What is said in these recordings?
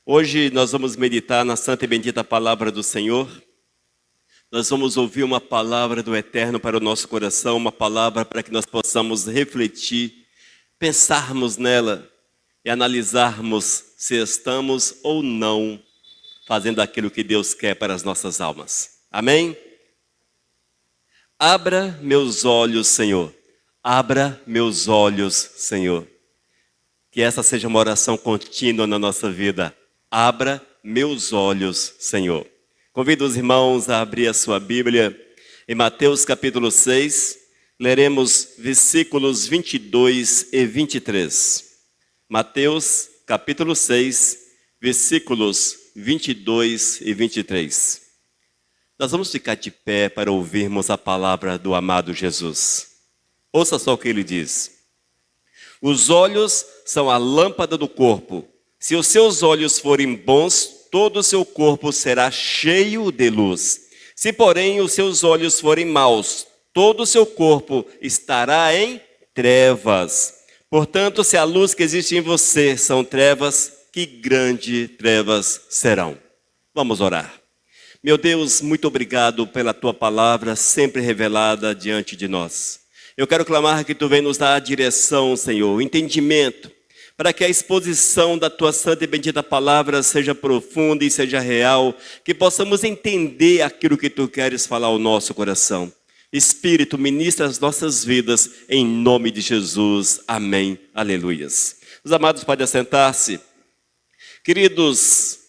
Hoje nós vamos meditar na santa e bendita palavra do Senhor. Nós vamos ouvir uma palavra do Eterno para o nosso coração, uma palavra para que nós possamos refletir, pensarmos nela e analisarmos se estamos ou não fazendo aquilo que Deus quer para as nossas almas. Amém? Abra meus olhos, Senhor. Abra meus olhos, Senhor. Que essa seja uma oração contínua na nossa vida. Abra meus olhos, Senhor. Convido os irmãos a abrir a sua Bíblia em Mateus capítulo 6. Leremos versículos 22 e 23. Mateus capítulo 6, versículos 22 e 23. Nós vamos ficar de pé para ouvirmos a palavra do amado Jesus. Ouça só o que ele diz. Os olhos são a lâmpada do corpo. Se os seus olhos forem bons, todo o seu corpo será cheio de luz. Se, porém, os seus olhos forem maus, todo o seu corpo estará em trevas. Portanto, se a luz que existe em você são trevas, que grandes trevas serão. Vamos orar. Meu Deus, muito obrigado pela tua palavra sempre revelada diante de nós. Eu quero clamar que tu venha nos dar a direção, Senhor, o entendimento, para que a exposição da tua santa e bendita palavra seja profunda e seja real, que possamos entender aquilo que tu queres falar ao nosso coração. Espírito, ministra as nossas vidas, em nome de Jesus. Amém. Aleluias. Os amados podem assentar-se. Queridos,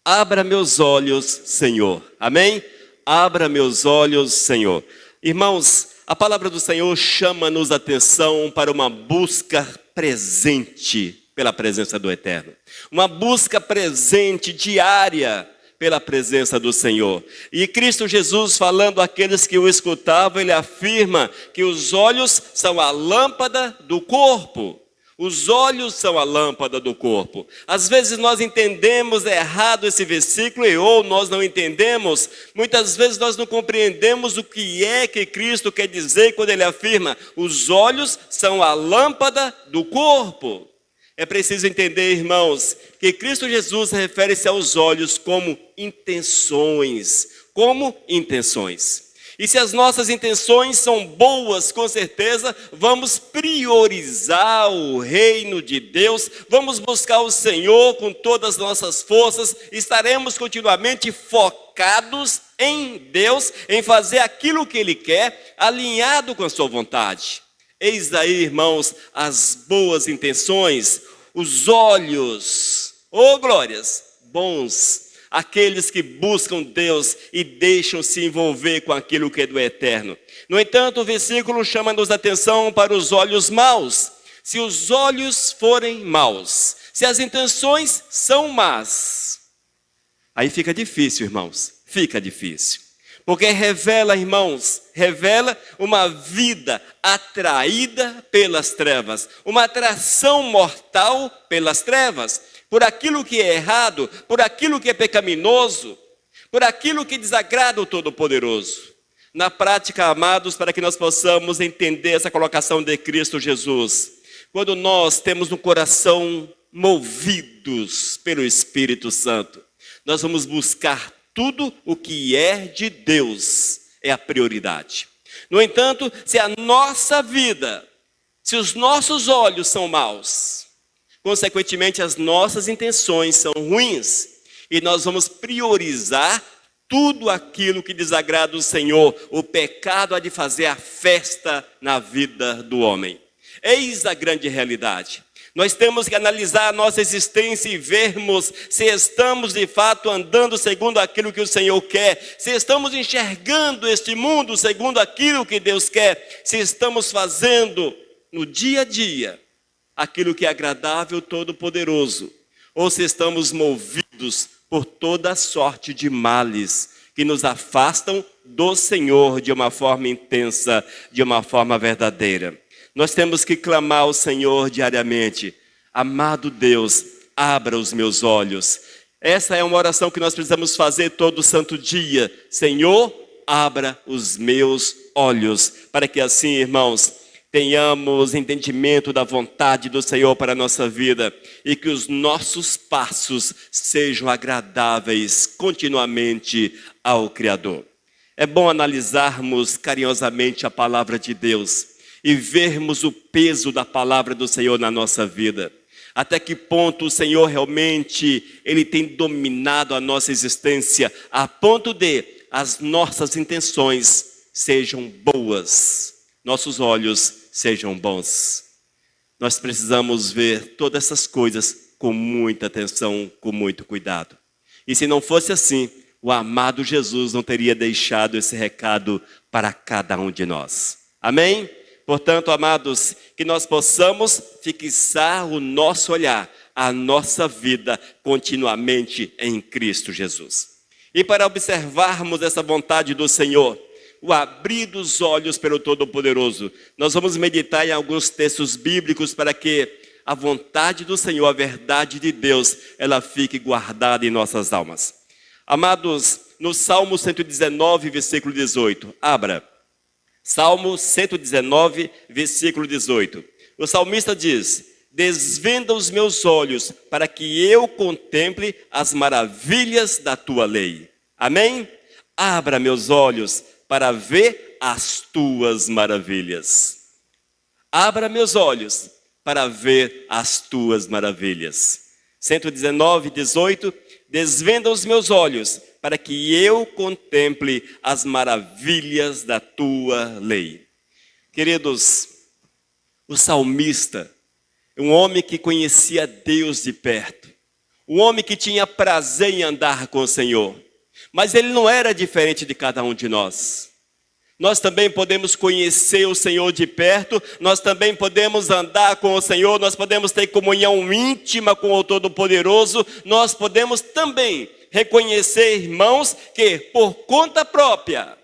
abra meus olhos, Senhor. Amém? Abra meus olhos, Senhor. Irmãos, a palavra do Senhor chama-nos a atenção para uma busca presente pela presença do Eterno. Uma busca presente, diária, pela presença do Senhor. E Cristo Jesus, falando àqueles que o escutavam, ele afirma que os olhos são a lâmpada do corpo. Os olhos são a lâmpada do corpo. Às vezes nós entendemos errado esse versículo ou nós não entendemos. Muitas vezes nós não compreendemos o que é que Cristo quer dizer quando ele afirma: os olhos são a lâmpada do corpo. É preciso entender, irmãos, que Cristo Jesus refere-se aos olhos como intenções. Como intenções. E se as nossas intenções são boas, com certeza, vamos priorizar o reino de Deus, vamos buscar o Senhor com todas as nossas forças, estaremos continuamente focados em Deus, em fazer aquilo que Ele quer, alinhado com a sua vontade. Eis aí, irmãos, as boas intenções, os olhos, glórias, bons, aqueles que buscam Deus e deixam se envolver com aquilo que é do eterno. No entanto, o versículo chama-nos a atenção para os olhos maus. Se os olhos forem maus, se as intenções são más, aí fica difícil, irmãos, fica difícil. Porque revela, irmãos, revela uma vida atraída pelas trevas, uma atração mortal pelas trevas, por aquilo que é errado, por aquilo que é pecaminoso, por aquilo que desagrada o Todo-Poderoso. Na prática, amados, para que nós possamos entender essa colocação de Cristo Jesus, quando nós temos no coração movidos pelo Espírito Santo, nós vamos buscar tudo o que é de Deus, é a prioridade. No entanto, se a nossa vida, se os nossos olhos são maus, consequentemente as nossas intenções são ruins, e nós vamos priorizar tudo aquilo que desagrada o Senhor. O pecado há de fazer a festa na vida do homem. Eis a grande realidade. Nós temos que analisar a nossa existência e vermos se estamos de fato andando segundo aquilo que o Senhor quer, se estamos enxergando este mundo segundo aquilo que Deus quer, se estamos fazendo no dia a dia aquilo que é agradável ao Todo-Poderoso, ou se estamos movidos por toda sorte de males que nos afastam do Senhor de uma forma intensa, de uma forma verdadeira. Nós temos que clamar ao Senhor diariamente: amado Deus, abra os meus olhos. Essa é uma oração que nós precisamos fazer todo santo dia. Senhor, abra os meus olhos, para que assim, irmãos, tenhamos entendimento da vontade do Senhor para a nossa vida e que os nossos passos sejam agradáveis continuamente ao Criador. É bom analisarmos carinhosamente a palavra de Deus e vermos o peso da palavra do Senhor na nossa vida. Até que ponto o Senhor realmente Ele tem dominado a nossa existência a ponto de as nossas intenções sejam boas, nossos olhos sejam bons. Nós precisamos ver todas essas coisas com muita atenção, com muito cuidado. E se não fosse assim, o amado Jesus não teria deixado esse recado para cada um de nós. Amém? Portanto, amados, que nós possamos fixar o nosso olhar, a nossa vida continuamente em Cristo Jesus. E para observarmos essa vontade do Senhor, o abrir dos olhos pelo Todo-Poderoso, nós vamos meditar em alguns textos bíblicos para que a vontade do Senhor, a verdade de Deus, ela fique guardada em nossas almas. Amados, no Salmo 119, versículo 18, abra. Salmo 119, versículo 18. O salmista diz: desvenda os meus olhos para que eu contemple as maravilhas da tua lei. Amém? Abra meus olhos para ver as tuas maravilhas. Abra meus olhos para ver as tuas maravilhas. 119, 18. Desvenda os meus olhos para que eu contemple as maravilhas da tua lei. Queridos, o salmista, um homem que conhecia Deus de perto, um homem que tinha prazer em andar com o Senhor, mas ele não era diferente de cada um de nós. Nós também podemos conhecer o Senhor de perto, nós também podemos andar com o Senhor, nós podemos ter comunhão íntima com o Todo-Poderoso, nós podemos também reconhecer, irmãos, que por conta própria,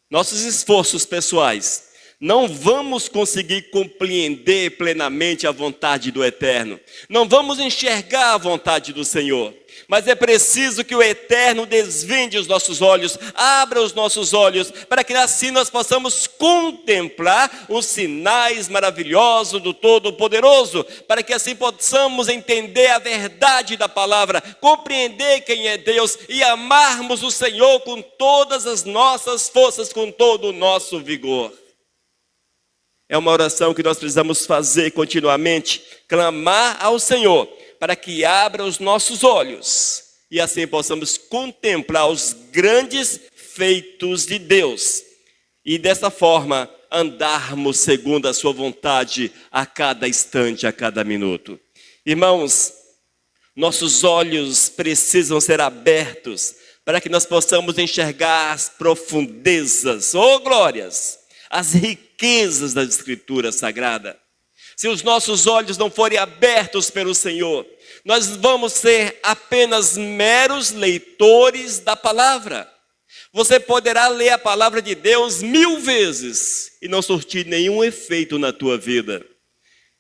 nossos esforços pessoais, não vamos conseguir compreender plenamente a vontade do Eterno, não vamos enxergar a vontade do Senhor, mas é preciso que o Eterno desvende os nossos olhos, abra os nossos olhos, para que assim nós possamos contemplar os sinais maravilhosos do Todo-Poderoso, para que assim possamos entender a verdade da palavra, compreender quem é Deus e amarmos o Senhor com todas as nossas forças, com todo o nosso vigor. É uma oração que nós precisamos fazer continuamente, clamar ao Senhor, para que abra os nossos olhos e assim possamos contemplar os grandes feitos de Deus e dessa forma andarmos segundo a sua vontade a cada instante, a cada minuto. Irmãos, nossos olhos precisam ser abertos para que nós possamos enxergar as profundezas, glórias, as riquezas da Escritura Sagrada. Se os nossos olhos não forem abertos pelo Senhor, nós vamos ser apenas meros leitores da palavra. Você poderá ler a palavra de Deus 1000 vezes e não surtir nenhum efeito na tua vida.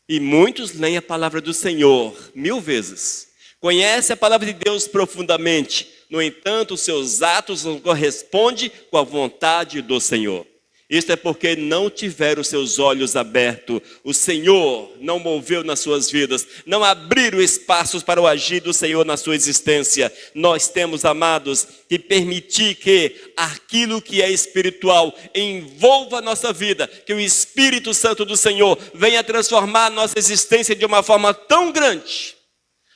E muitos leem a palavra do Senhor 1000 vezes. Conhece a palavra de Deus profundamente. No entanto, os seus atos não correspondem com a vontade do Senhor. Isto é porque não tiveram os seus olhos abertos. O Senhor não moveu nas suas vidas, não abriram espaços para o agir do Senhor na sua existência. Nós temos, amados, que permitir que aquilo que é espiritual envolva a nossa vida, que o Espírito Santo do Senhor venha transformar a nossa existência de uma forma tão grande,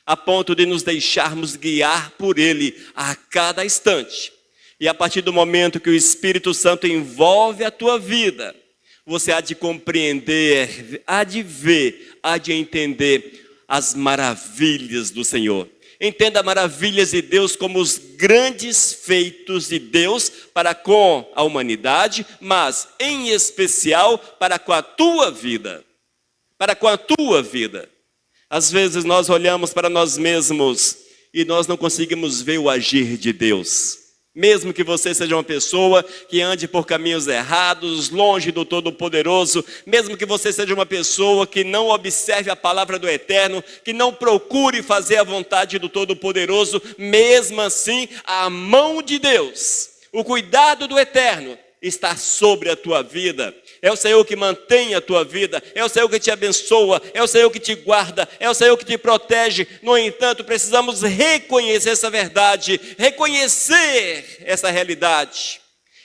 a ponto de nos deixarmos guiar por Ele a cada instante. E a partir do momento que o Espírito Santo envolve a tua vida, você há de compreender, há de ver, há de entender as maravilhas do Senhor. Entenda maravilhas de Deus como os grandes feitos de Deus para com a humanidade, mas em especial para com a tua vida. Para com a tua vida. Às vezes nós olhamos para nós mesmos e nós não conseguimos ver o agir de Deus. Mesmo que você seja uma pessoa que ande por caminhos errados, longe do Todo-Poderoso, mesmo que você seja uma pessoa que não observe a palavra do Eterno, que não procure fazer a vontade do Todo-Poderoso, mesmo assim, a mão de Deus, o cuidado do Eterno está sobre a tua vida. É o Senhor que mantém a tua vida, é o Senhor que te abençoa, é o Senhor que te guarda, é o Senhor que te protege. No entanto, precisamos reconhecer essa verdade, reconhecer essa realidade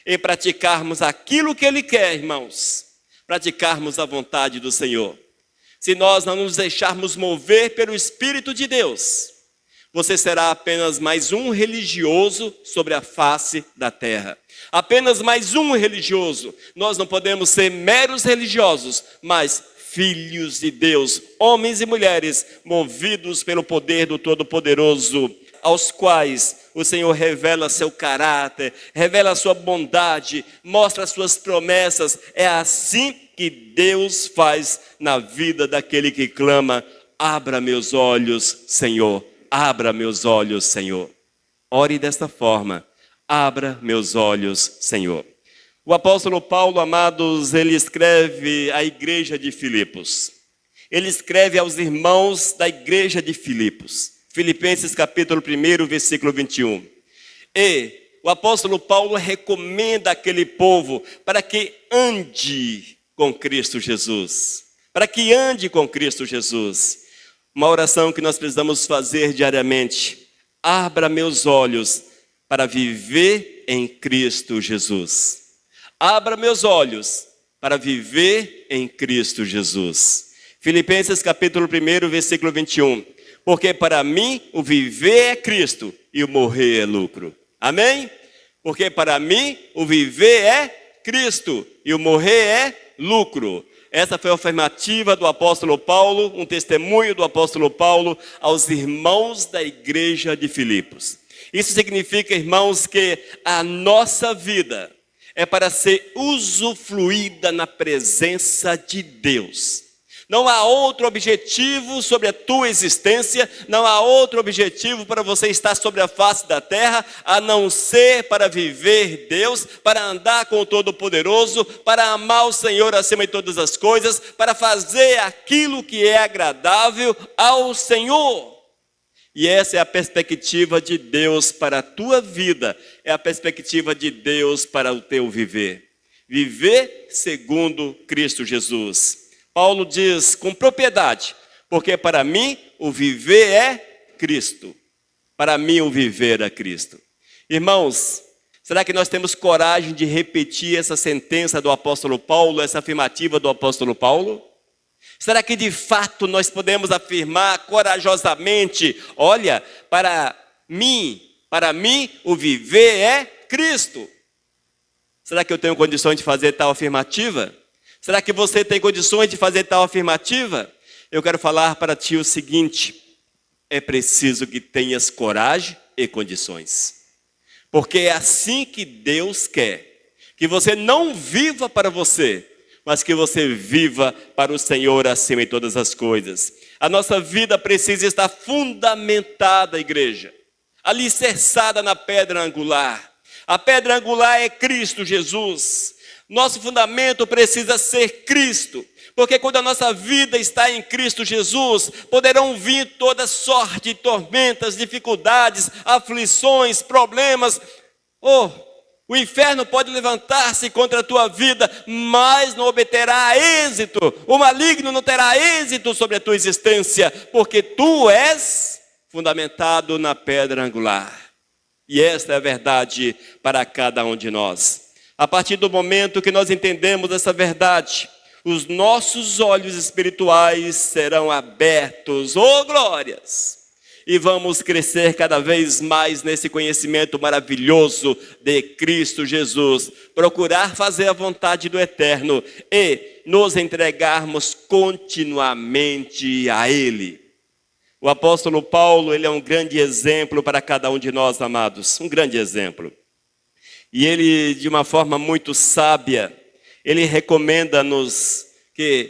e praticarmos aquilo que Ele quer, irmãos, praticarmos a vontade do Senhor. Se nós não nos deixarmos mover pelo Espírito de Deus, você será apenas mais um religioso sobre a face da terra. Apenas mais um religioso. Nós não podemos ser meros religiosos, mas filhos de Deus, homens e mulheres movidos pelo poder do Todo-Poderoso, aos quais o Senhor revela seu caráter, revela a sua bondade, mostra as suas promessas. É assim que Deus faz na vida daquele que clama: abra meus olhos, Senhor. Abra meus olhos, Senhor. Ore desta forma: abra meus olhos, Senhor. O apóstolo Paulo, amados, ele escreve à igreja de Filipos. Ele escreve aos irmãos da igreja de Filipos. Filipenses capítulo 1, versículo 21. E o apóstolo Paulo recomenda àquele povo para que ande com Cristo Jesus. Para que ande com Cristo Jesus. Uma oração que nós precisamos fazer diariamente: abra meus olhos para viver em Cristo Jesus. Abra meus olhos para viver em Cristo Jesus. Filipenses capítulo 1, versículo 21. Porque para mim o viver é Cristo e o morrer é lucro. Amém? Porque para mim o viver é Cristo e o morrer é lucro. Essa foi a afirmativa do apóstolo Paulo, um testemunho do apóstolo Paulo aos irmãos da igreja de Filipos. Isso significa, irmãos, que a nossa vida é para ser usufruída na presença de Deus. Não há outro objetivo sobre a tua existência, não há outro objetivo para você estar sobre a face da terra, a não ser para viver Deus, para andar com o Todo-Poderoso, para amar o Senhor acima de todas as coisas, para fazer aquilo que é agradável ao Senhor. E essa é a perspectiva de Deus para a tua vida, é a perspectiva de Deus para o teu viver. Viver segundo Cristo Jesus. Paulo diz com propriedade: porque para mim o viver é Cristo. Para mim o viver é Cristo. Irmãos, será que nós temos coragem de repetir essa sentença do apóstolo Paulo, essa afirmativa do apóstolo Paulo? Será que de fato nós podemos afirmar corajosamente: olha, para mim o viver é Cristo? Será que eu tenho condições de fazer tal afirmativa? Será que você tem condições de fazer tal afirmativa? Eu quero falar para ti o seguinte: é preciso que tenhas coragem e condições. Porque é assim que Deus quer. Que você não viva para você, mas que você viva para o Senhor acima de todas as coisas. A nossa vida precisa estar fundamentada, igreja, alicerçada na pedra angular. A pedra angular é Cristo Jesus. Nosso fundamento precisa ser Cristo, porque quando a nossa vida está em Cristo Jesus, poderão vir toda sorte de tormentas, dificuldades, aflições, problemas. O inferno pode levantar-se contra a tua vida, mas não obterá êxito. O maligno não terá êxito sobre a tua existência, porque tu és fundamentado na pedra angular. E esta é a verdade para cada um de nós. A partir do momento que nós entendemos essa verdade, os nossos olhos espirituais serão abertos, oh glórias! E vamos crescer cada vez mais nesse conhecimento maravilhoso de Cristo Jesus, procurar fazer a vontade do Eterno e nos entregarmos continuamente a Ele. O apóstolo Paulo, ele é um grande exemplo para cada um de nós, amados, um grande exemplo. E ele, de uma forma muito sábia, ele recomenda-nos que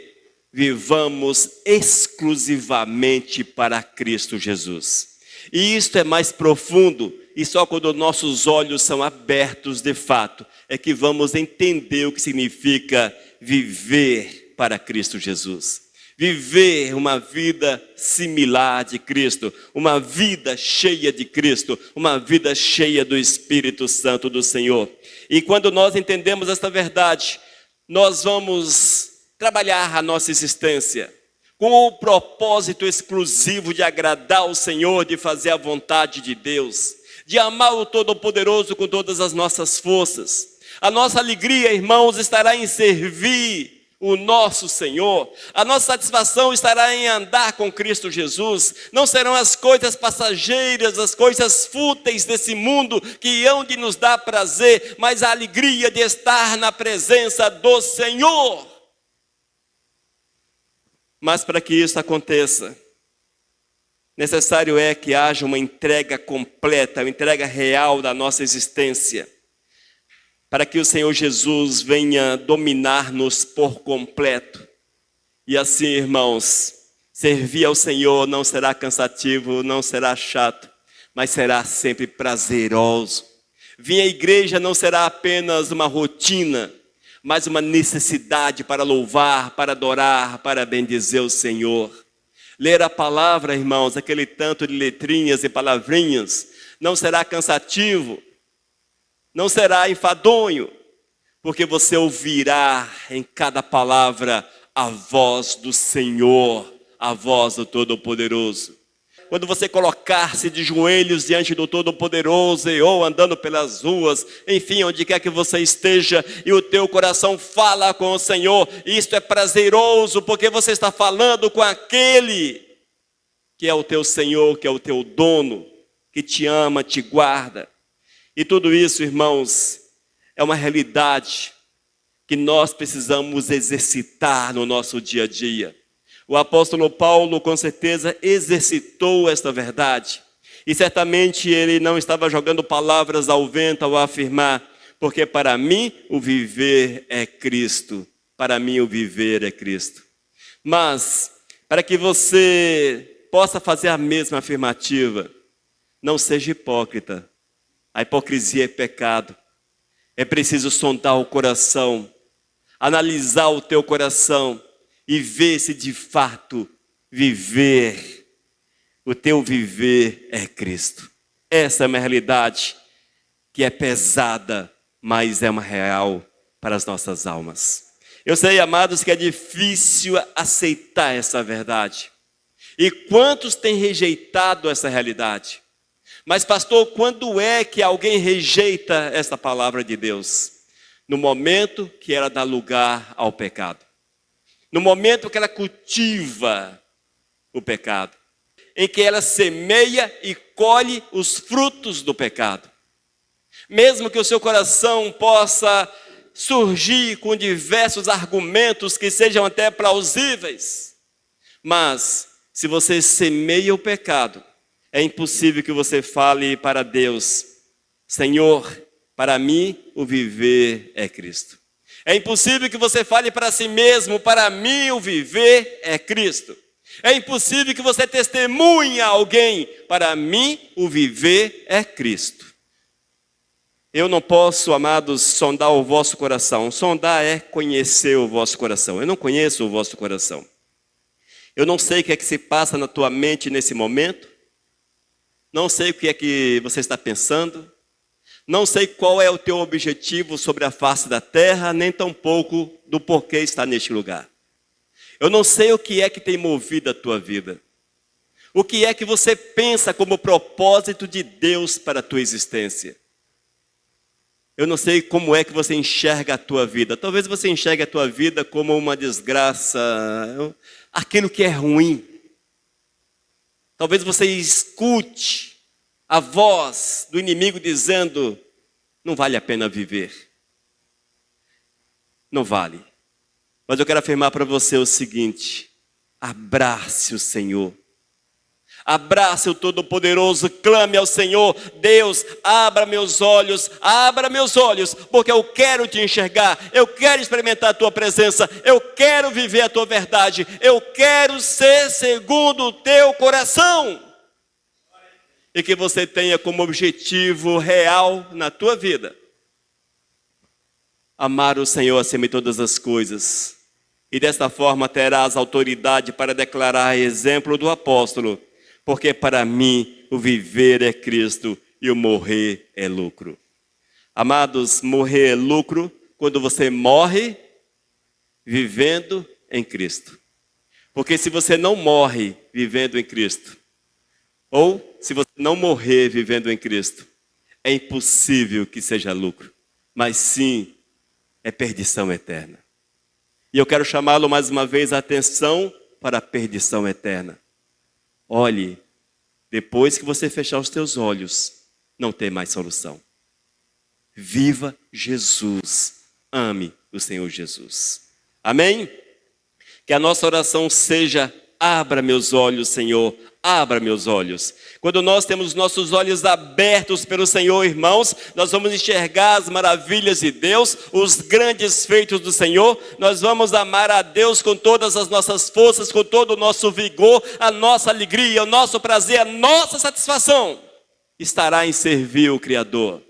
vivamos exclusivamente para Cristo Jesus. E isto é mais profundo, e só quando nossos olhos são abertos de fato, é que vamos entender o que significa viver para Cristo Jesus. Viver uma vida similar de Cristo, uma vida cheia de Cristo, uma vida cheia do Espírito Santo do Senhor. E quando nós entendemos esta verdade, nós vamos trabalhar a nossa existência com o propósito exclusivo de agradar o Senhor, de fazer a vontade de Deus, de amar o Todo-Poderoso com todas as nossas forças. A nossa alegria, irmãos, estará em servir o nosso Senhor. A nossa satisfação estará em andar com Cristo Jesus. Não serão as coisas passageiras, as coisas fúteis desse mundo que hão de nos dar prazer, mas a alegria de estar na presença do Senhor. Mas para que isso aconteça, necessário é que haja uma entrega completa, uma entrega real da nossa existência, para que o Senhor Jesus venha dominar-nos por completo. E assim, irmãos, servir ao Senhor não será cansativo, não será chato, mas será sempre prazeroso. Vir à igreja não será apenas uma rotina, mas uma necessidade para louvar, para adorar, para bendizer o Senhor. Ler a palavra, irmãos, aquele tanto de letrinhas e palavrinhas, não será cansativo, não será enfadonho, porque você ouvirá em cada palavra a voz do Senhor, a voz do Todo-Poderoso. Quando você colocar-se de joelhos diante do Todo-Poderoso, ou andando pelas ruas, enfim, onde quer que você esteja, e o teu coração fala com o Senhor, isto é prazeroso, porque você está falando com aquele que é o teu Senhor, que é o teu dono, que te ama, te guarda. E tudo isso, irmãos, é uma realidade que nós precisamos exercitar no nosso dia a dia. O apóstolo Paulo, com certeza, exercitou esta verdade. E certamente ele não estava jogando palavras ao vento ao afirmar, porque para mim o viver é Cristo. Para mim o viver é Cristo. Mas, para que você possa fazer a mesma afirmativa, não seja hipócrita. A hipocrisia é pecado. É preciso sondar o coração, analisar o teu coração e ver se de fato o teu viver é Cristo. Essa é uma realidade que é pesada, mas é uma real para as nossas almas. Eu sei, amados, que é difícil aceitar essa verdade. E quantos têm rejeitado essa realidade? Mas, pastor, quando é que alguém rejeita essa palavra de Deus? No momento que ela dá lugar ao pecado. No momento que ela cultiva o pecado. Em que ela semeia e colhe os frutos do pecado. Mesmo que o seu coração possa surgir com diversos argumentos que sejam até plausíveis. Mas, se você semeia o pecado, é impossível que você fale para Deus, Senhor, para mim o viver é Cristo. É impossível que você fale para si mesmo, para mim o viver é Cristo. É impossível que você testemunhe a alguém, para mim o viver é Cristo. Eu não posso, amados, sondar o vosso coração. Sondar é conhecer o vosso coração. Eu não conheço o vosso coração. Eu não sei o que é que se passa na tua mente nesse momento. Não sei o que é que você está pensando. Não sei qual é o teu objetivo sobre a face da terra, nem tampouco do porquê está neste lugar. Eu não sei o que é que tem movido a tua vida. O que é que você pensa como propósito de Deus para a tua existência. Eu não sei como é que você enxerga a tua vida. Talvez você enxergue a tua vida como uma desgraça, aquilo que é ruim. Talvez você escute a voz do inimigo dizendo, não vale a pena viver. Não vale. Mas eu quero afirmar para você o seguinte, abrace o Senhor. Abrace o Todo-Poderoso, clame ao Senhor, Deus, abra meus olhos, porque eu quero te enxergar, eu quero experimentar a tua presença, eu quero viver a tua verdade, eu quero ser segundo o teu coração. E que você tenha como objetivo real na tua vida, amar o Senhor acima de todas as coisas. E desta forma terás autoridade para declarar exemplo do apóstolo, porque para mim o viver é Cristo e o morrer é lucro. Amados, morrer é lucro quando você morre vivendo em Cristo. Porque se você não morre vivendo em Cristo, ou se você não morrer vivendo em Cristo, é impossível que seja lucro, mas sim é perdição eterna. E eu quero chamá-lo mais uma vez a atenção para a perdição eterna. Olhe, depois que você fechar os teus olhos, não tem mais solução. Viva Jesus, ame o Senhor Jesus. Amém? Que a nossa oração seja: abra meus olhos, Senhor, abra meus olhos. Quando nós temos nossos olhos abertos pelo Senhor, irmãos, nós vamos enxergar as maravilhas de Deus, os grandes feitos do Senhor. Nós vamos amar a Deus com todas as nossas forças, com todo o nosso vigor, a nossa alegria, o nosso prazer, a nossa satisfação estará em servir o Criador.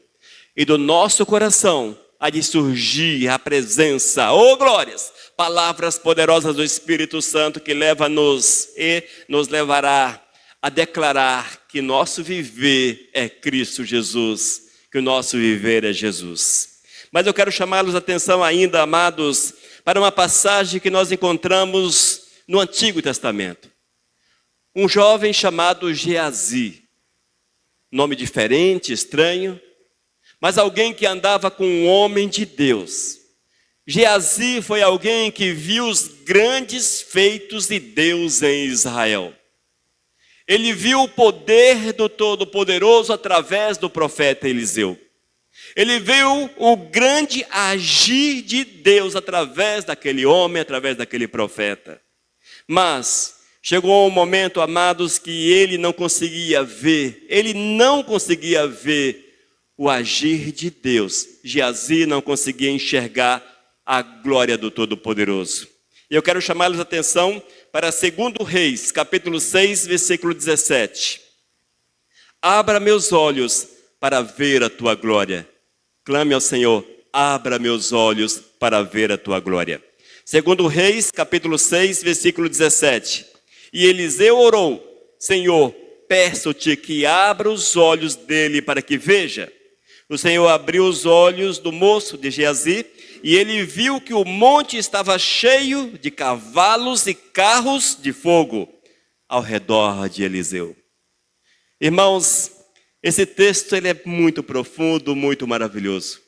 E do nosso coração há de surgir a presença, oh glórias, palavras poderosas do Espírito Santo que leva-nos e nos levará a declarar que nosso viver é Cristo Jesus, que o nosso viver é Jesus. Mas eu quero chamá-los a atenção ainda, amados, para uma passagem que nós encontramos no Antigo Testamento. Um jovem chamado Geazi, nome diferente, estranho, mas alguém que andava com um homem de Deus. Geazi foi alguém que viu os grandes feitos de Deus em Israel. Ele viu o poder do Todo-Poderoso através do profeta Eliseu. Ele viu o grande agir de Deus através daquele homem, através daquele profeta. Mas chegou um momento, amados, que ele não conseguia ver o agir de Deus. Geazi não conseguia enxergar a glória do Todo-Poderoso. E eu quero chamá-los a atenção para 2 Reis, capítulo 6, versículo 17. Abra meus olhos para ver a tua glória. Clame ao Senhor, abra meus olhos para ver a tua glória. 2 Reis, capítulo 6, versículo 17. E Eliseu orou: Senhor, peço-te que abra os olhos dele para que veja. O Senhor abriu os olhos do moço de Geazi, e ele viu que o monte estava cheio de cavalos e carros de fogo ao redor de Eliseu. Irmãos, esse texto ele é muito profundo, muito maravilhoso,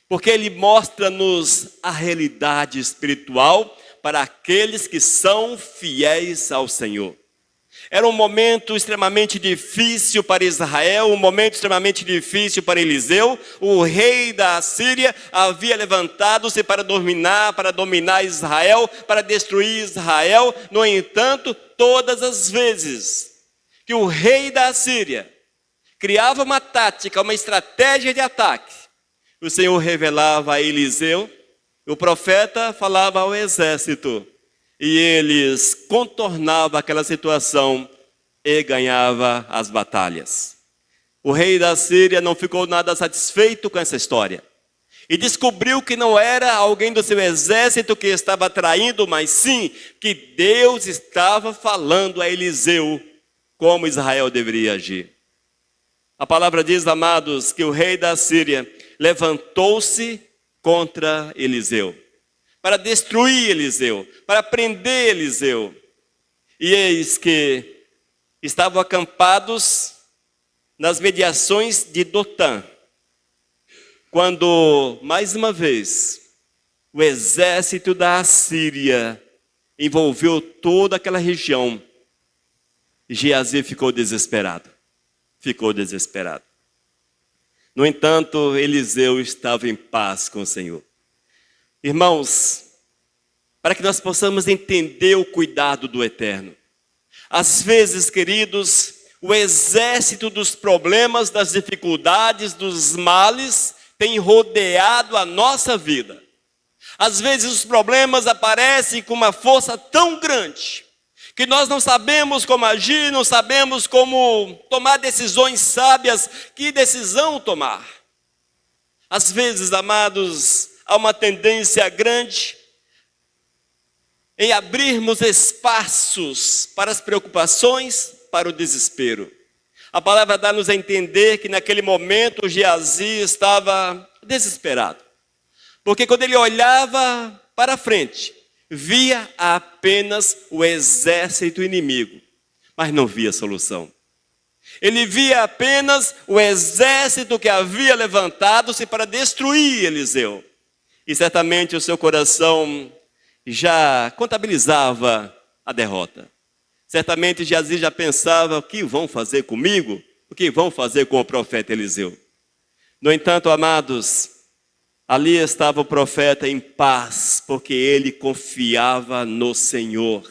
porque ele mostra-nos a realidade espiritual para aqueles que são fiéis ao Senhor. Era um momento extremamente difícil para Israel, um momento extremamente difícil para Eliseu. O rei da Síria havia levantado-se para dominar Israel, para destruir Israel. No entanto, todas as vezes que o rei da Síria criava uma tática, uma estratégia de ataque, o Senhor revelava a Eliseu, o profeta falava ao exército, e eles contornavam aquela situação e ganhavam as batalhas. O rei da Síria não ficou nada satisfeito com essa história. E descobriu que não era alguém do seu exército que estava traindo, mas sim que Deus estava falando a Eliseu como Israel deveria agir. A palavra diz, amados, que o rei da Síria levantou-se contra Eliseu, para destruir Eliseu, para prender Eliseu. E eis que estavam acampados nas mediações de Dotã, quando, mais uma vez, o exército da Assíria envolveu toda aquela região. Geazi ficou desesperado. No entanto, Eliseu estava em paz com o Senhor. Irmãos, para que nós possamos entender o cuidado do Eterno. Às vezes, queridos, o exército dos problemas, das dificuldades, dos males, tem rodeado a nossa vida. Às vezes os problemas aparecem com uma força tão grande, que nós não sabemos como agir, não sabemos como tomar decisões sábias. Que decisão tomar? Às vezes, amados, há uma tendência grande em abrirmos espaços para as preocupações, para o desespero. A palavra dá-nos a entender que naquele momento Geazi estava desesperado. Porque quando ele olhava para frente, via apenas o exército inimigo, mas não via solução. Ele via apenas o exército que havia levantado-se para destruir Eliseu. E certamente o seu coração já contabilizava a derrota. Certamente Geazi já pensava: o que vão fazer comigo? O que vão fazer com o profeta Eliseu? No entanto, amados, ali estava o profeta em paz, porque ele confiava no Senhor.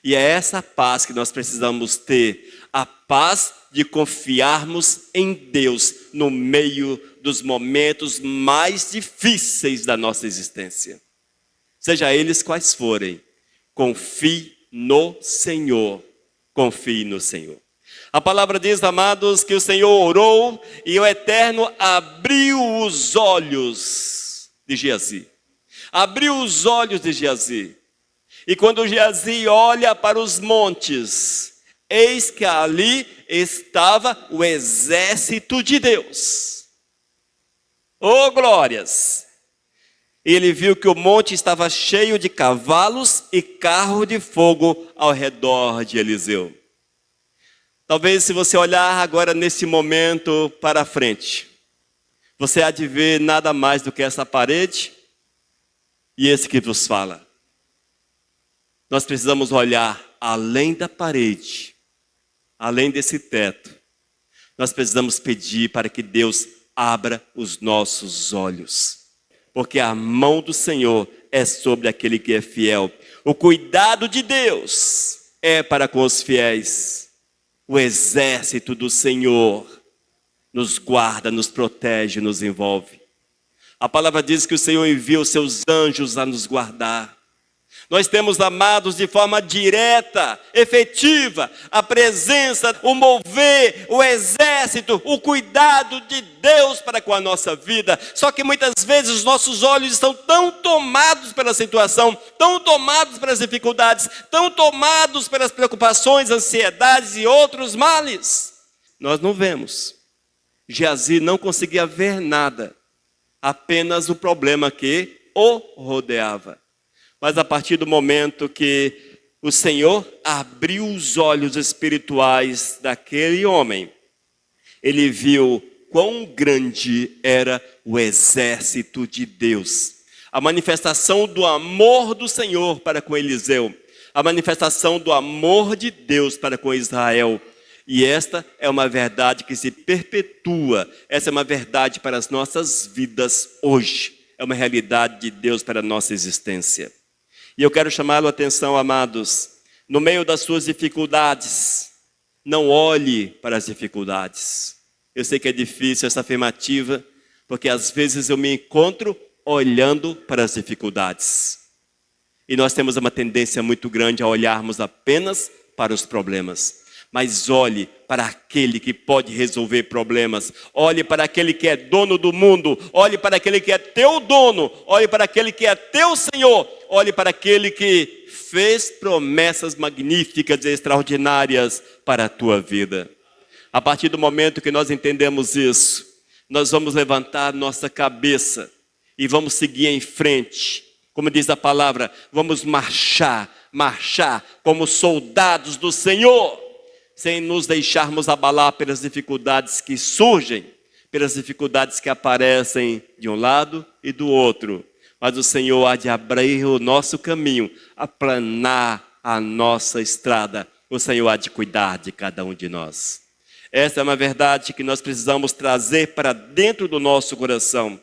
E é essa paz que nós precisamos ter, a paz de confiarmos em Deus no meio dos momentos mais difíceis da nossa existência. Seja eles quais forem, confie no Senhor, confie no Senhor. A palavra diz, amados, que o Senhor orou e o Eterno abriu os olhos de Geazi. Abriu os olhos de Geazi. E quando Geazi olha para os montes, eis que ali estava o exército de Deus. Oh, glórias! E ele viu que o monte estava cheio de cavalos e carro de fogo ao redor de Eliseu. Talvez, se você olhar agora nesse momento para frente, você há de ver nada mais do que essa parede e esse que vos fala. Nós precisamos olhar além da parede, além desse teto. Nós precisamos pedir para que Deus abra os nossos olhos, porque a mão do Senhor é sobre aquele que é fiel. O cuidado de Deus é para com os fiéis. O exército do Senhor nos guarda, nos protege, nos envolve. A palavra diz que o Senhor envia os seus anjos a nos guardar. Nós temos, amados, de forma direta, efetiva, a presença, o mover, o exército, o cuidado de Deus para com a nossa vida. Só que muitas vezes os nossos olhos estão tão tomados pela situação, tão tomados pelas dificuldades, tão tomados pelas preocupações, ansiedades e outros males. Nós não vemos. Geazi não conseguia ver nada, apenas o problema que o rodeava. Mas a partir do momento que o Senhor abriu os olhos espirituais daquele homem, ele viu quão grande era o exército de Deus. A manifestação do amor do Senhor para com Eliseu, a manifestação do amor de Deus para com Israel. E esta é uma verdade que se perpetua, essa é uma verdade para as nossas vidas hoje, é uma realidade de Deus para a nossa existência. E eu quero chamá-lo a atenção, amados, no meio das suas dificuldades, não olhe para as dificuldades. Eu sei que é difícil essa afirmativa, porque às vezes eu me encontro olhando para as dificuldades. E nós temos uma tendência muito grande a olharmos apenas para os problemas. Mas olhe para aquele que pode resolver problemas. Olhe para aquele que é dono do mundo. Olhe para aquele que é teu dono. Olhe para aquele que é teu Senhor. Olhe para aquele que fez promessas magníficas e extraordinárias para a tua vida. A partir do momento que nós entendemos isso, nós vamos levantar nossa cabeça e vamos seguir em frente. Como diz a palavra, vamos marchar como soldados do Senhor, sem nos deixarmos abalar pelas dificuldades que surgem, pelas dificuldades que aparecem de um lado e do outro. Mas o Senhor há de abrir o nosso caminho, aplanar a nossa estrada. O Senhor há de cuidar de cada um de nós. Essa é uma verdade que nós precisamos trazer para dentro do nosso coração,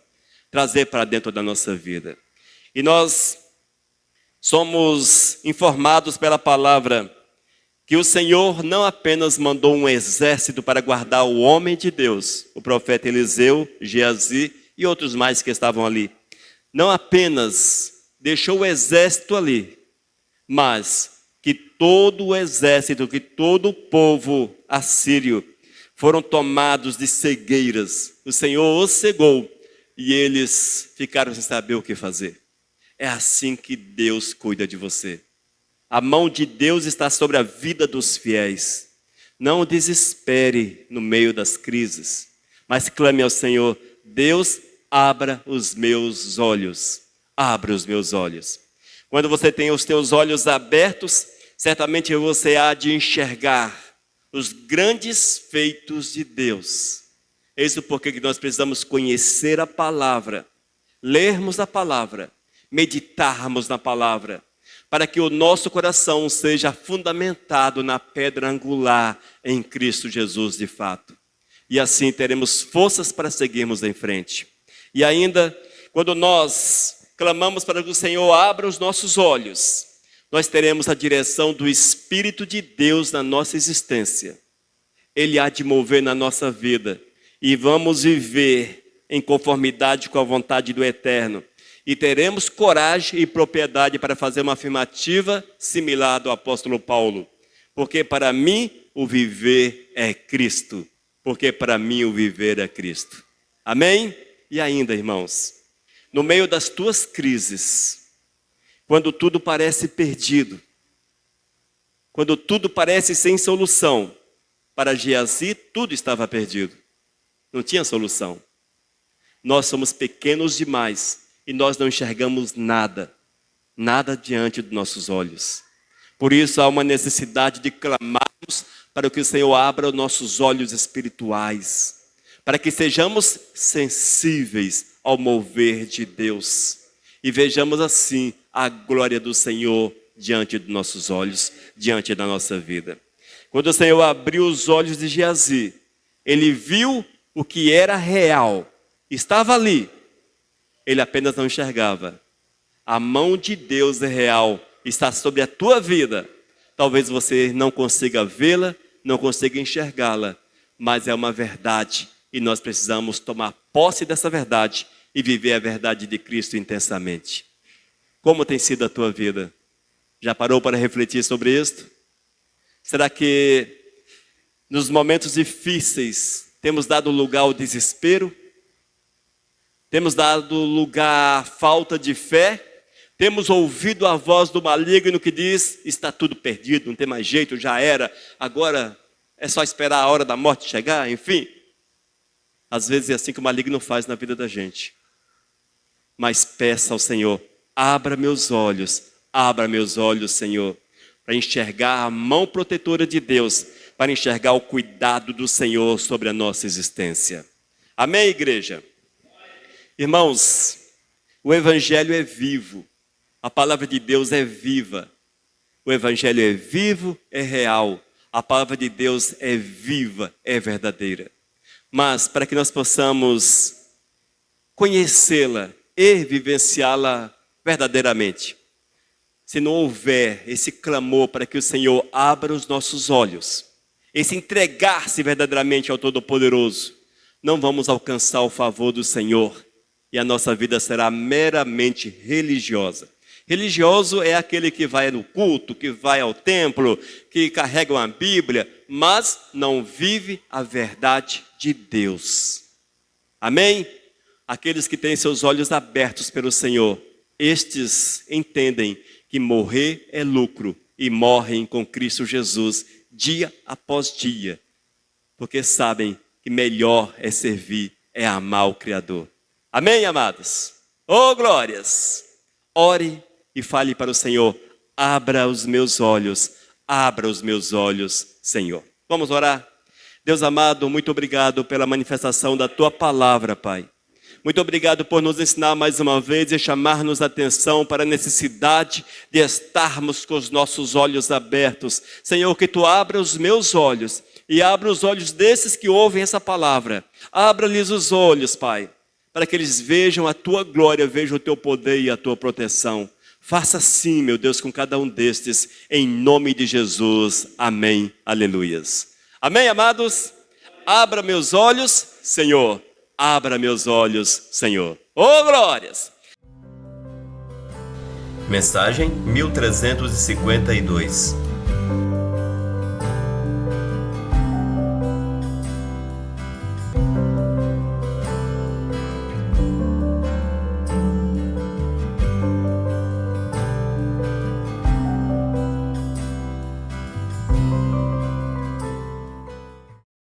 trazer para dentro da nossa vida. E nós somos informados pela palavra que o Senhor não apenas mandou um exército para guardar o homem de Deus, o profeta Eliseu, Geazi e outros mais que estavam ali. Não apenas deixou o exército ali, mas que todo o exército, que todo o povo assírio foram tomados de cegueiras. O Senhor os cegou e eles ficaram sem saber o que fazer. É assim que Deus cuida de você. A mão de Deus está sobre a vida dos fiéis. Não desespere no meio das crises, mas clame ao Senhor: Deus, abra os meus olhos. Abra os meus olhos. Quando você tem os teus olhos abertos, certamente você há de enxergar os grandes feitos de Deus. É isso porque nós precisamos conhecer a palavra, lermos a palavra, meditarmos na palavra, para que o nosso coração seja fundamentado na pedra angular em Cristo Jesus de fato. E assim teremos forças para seguirmos em frente. E ainda, quando nós clamamos para que o Senhor abra os nossos olhos, nós teremos a direção do Espírito de Deus na nossa existência. Ele há de mover na nossa vida e vamos viver em conformidade com a vontade do Eterno. E teremos coragem e propriedade para fazer uma afirmativa similar do apóstolo Paulo. Porque para mim o viver é Cristo. Porque para mim o viver é Cristo. Amém? E ainda, irmãos, no meio das tuas crises, quando tudo parece perdido, quando tudo parece sem solução, para Geazi tudo estava perdido. Não tinha solução. Nós somos pequenos demais e nós não enxergamos nada, nada diante dos nossos olhos. Por isso há uma necessidade de clamarmos para que o Senhor abra os nossos olhos espirituais, para que sejamos sensíveis ao mover de Deus e vejamos assim a glória do Senhor diante dos nossos olhos, diante da nossa vida. Quando o Senhor abriu os olhos de Geazi, ele viu o que era real, estava ali, ele apenas não enxergava. A mão de Deus é real, está sobre a tua vida. Talvez você não consiga vê-la, não consiga enxergá-la, mas é uma verdade e nós precisamos tomar posse dessa verdade e viver a verdade de Cristo intensamente. Como tem sido a tua vida? Já parou para refletir sobre isto? Será que nos momentos difíceis temos dado lugar ao desespero? Temos dado lugar à falta de fé? Temos ouvido a voz do maligno que diz, está tudo perdido, não tem mais jeito, já era, agora é só esperar a hora da morte chegar, enfim. Às vezes é assim que o maligno faz na vida da gente. Mas peça ao Senhor, abra meus olhos, Senhor, para enxergar a mão protetora de Deus, para enxergar o cuidado do Senhor sobre a nossa existência. Amém, igreja? Irmãos, o Evangelho é vivo, a palavra de Deus é viva, o Evangelho é vivo, é real, a palavra de Deus é viva, é verdadeira. Mas para que nós possamos conhecê-la e vivenciá-la verdadeiramente, se não houver esse clamor para que o Senhor abra os nossos olhos, esse entregar-se verdadeiramente ao Todo-Poderoso, não vamos alcançar o favor do Senhor e a nossa vida será meramente religiosa. Religioso é aquele que vai no culto, que vai ao templo, que carrega uma Bíblia, mas não vive a verdade de Deus. Amém? Aqueles que têm seus olhos abertos pelo Senhor, estes entendem que morrer é lucro e morrem com Cristo Jesus dia após dia, porque sabem que melhor é servir, é amar o Criador. Amém, amados? Oh, glórias! Ore e fale para o Senhor, abra os meus olhos, Senhor. Vamos orar? Deus amado, muito obrigado pela manifestação da Tua palavra, Pai. Muito obrigado por nos ensinar mais uma vez e chamar-nos a atenção para a necessidade de estarmos com os nossos olhos abertos. Senhor, que Tu abra os meus olhos e abra os olhos desses que ouvem essa palavra. Abra-lhes os olhos, Pai, para que eles vejam a Tua glória, vejam o Teu poder e a Tua proteção. Faça assim, meu Deus, com cada um destes, em nome de Jesus. Amém. Aleluias. Amém, amados? Abra meus olhos, Senhor. Abra meus olhos, Senhor. Oh, glórias! Mensagem 1352.